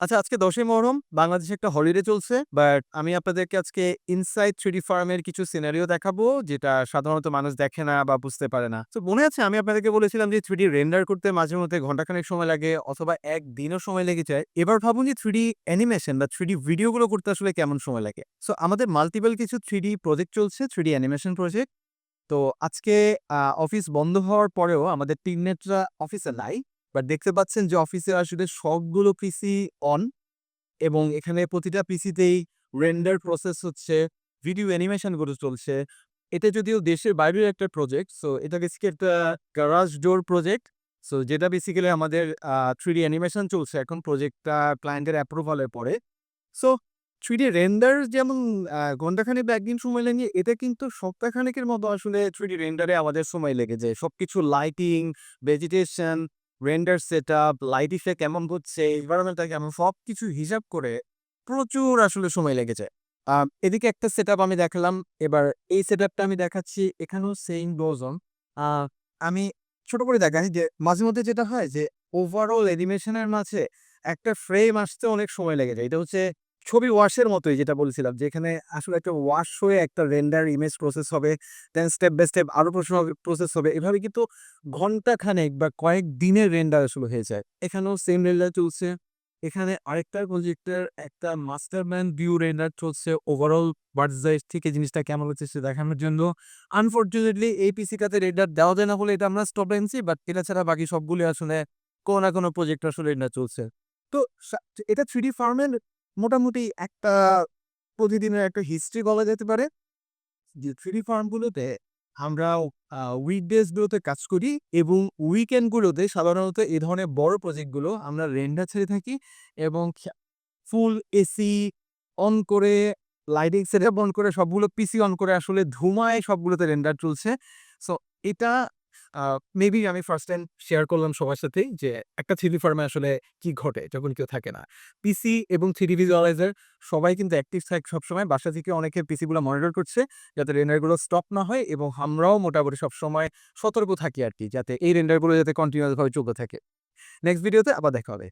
আচ্ছা, আজকে ১০ই মুহররম। বাংলাদেশে একটা হলিডে চলছে। বাট আমি আপনাদেরকে আজকে ইনসাইড 3D ফার্মের কিছু সিনারিও দেখাবো, যেটা সাধারণত মানুষ দেখে না বা বুঝতে পারে না। তো মনে আছে আমি আপনাদেরকে বলেছিলাম যে 3D রেন্ডার করতে মাঝে মধ্যে ঘন্টাখানেক সময় লাগে অথবা ১ দিনও সময় লেগে যায়। এবার ভাবুন যে 3D অ্যানিমেশন বা 3D ভিডিওগুলো করতে আসলে কেমন সময় লাগে। সো আমাদের মাল্টিপল কিছু 3D প্রজেক্ট চলছে, 3D অ্যানিমেশন প্রজেক্ট। তো আজকে অফিস বন্ধ হওয়ার পরেও আমাদের টিমমেটরা অফিসে নাই। বাট দেখতে পাচ্ছেন যে অফিসে আসলে সবগুলো পিসি অন এবং এখানে প্রতিটা পিসিতেই রেন্ডার প্রসেস হচ্ছে, ভিডিও অ্যানিমেশন গুলো চলছে। এটা যদিও দেশের বাইরের একটা প্রজেক্ট। সো এটা বেসিক্যালি একটা গ্যারাজ ডোর প্রজেক্ট। সো যেটা বেসিক্যালি আমাদের 3D অ্যানিমেশন চলছে এখন প্রজেক্টটা ক্লায়েন্টের অ্যাপ্রুভাল এর পরে। সো 3D রেন্ডার যেমন ঘন্টাখানেক বা ১ দিন সময় লাগে, এটা কিন্তু সপ্তাহখানেকের মতো আসলে 3D রেন্ডারে আমাদের সময় লেগে যায়। সবকিছু lighting, vegetation, render setup, light effect কেমন হচ্ছে, এনভায়রনমেন্টটা কেমন সবকিছু হিসাব করে প্রচুর আসলে সময় লেগে যায়। এদিকে একটা সেটআপ আমি দেখালাম। এবার এই সেটআপটা আমি দেখাচ্ছি। এখানেও সেইম গোজ অন। আ আমি ছোট করে দেখাই যে মাঝেমধ্যে যেটা হয় যে ওভারঅল অ্যানিমেশন এর মাঝে একটা ফ্রেম আসতে অনেক সময় লেগে যায়। এটা হচ্ছে ছবি ওয়াশের মতোই, যেটা বলছিলাম যে এখানে আসলে একটা ওয়াশ হয়ে একটা রেন্ডার ইমেজ প্রসেস হবে। দেন স্টেপ বাই স্টেপ আরো প্রসেস হবে। এভাবে কিন্তু ঘন্টাখানেক বা কয়েক দিনের রেন্ডার আসলে হয়ে যায়। এখানেও সেম রেন্ডার চলছে। এখানে আরেকটা প্রজেক্টের একটা মাস্টারম্যান ভিউ রেন্ডার চলছে। ওভারঅল বার্ডস আই থেকে জিনিসটা কেমন হচ্ছে সেটা দেখানোর জন্য। আনফরচুনেটলি এই পিসিটাতে রেন্ডার দেওয়া যায় না বলে এটা আমরা স্টপ রেখেছি। বাট এটা ছাড়া বাকি সবগুলো আসলে কোনো না কোনো প্রজেক্ট আসলে রেন্ডার চলছে। তো এটা 3D ফার্মের মোটামুটি একটা প্রতিদিনের একটা হিস্ট্রি বলা যেতে পারে। যে 3D ফার্ম গুলোতে আমরা উইকডেজ গুলোতে কাজ করি এবং উইকেন্ড গুলোতে সাধারণত এই ধরনের বড় প্রজেক্ট গুলো আমরা রেন্ডার ছেড়ে থাকি এবং ফুল এসি অন করে, লাইটিং সেটআপ অন করে, সবগুলো পিসি অন করে আসলে ধুমায় সবগুলোতে রেন্ডার চলছে। সো এটা আ মেবি আমি ফার্স্ট টাইম শেয়ার করলাম সবার সাথেই যে একটা 3D ফার্মে আসলে কি ঘটে যখন কেউ থাকে না। পিসি এবং 3D ভিজুয়ালাইজার সবাই কিন্তু অ্যাক্টিভ থাকে সবসময়। বাসা থেকে অনেকে পিসি গুলা মনিটর করছে যাতে রেন্ডার গুলো স্টপ না হয় এবং আমরাও মোটামুটি সবসময় সতর্ক থাকি আরকি, যাতে এই রেন্ডার গুলো যাতে কন্টিনিউয়াস ভাবে চলতে থাকে। নেক্সট ভিডিওতে আবার দেখা হবে।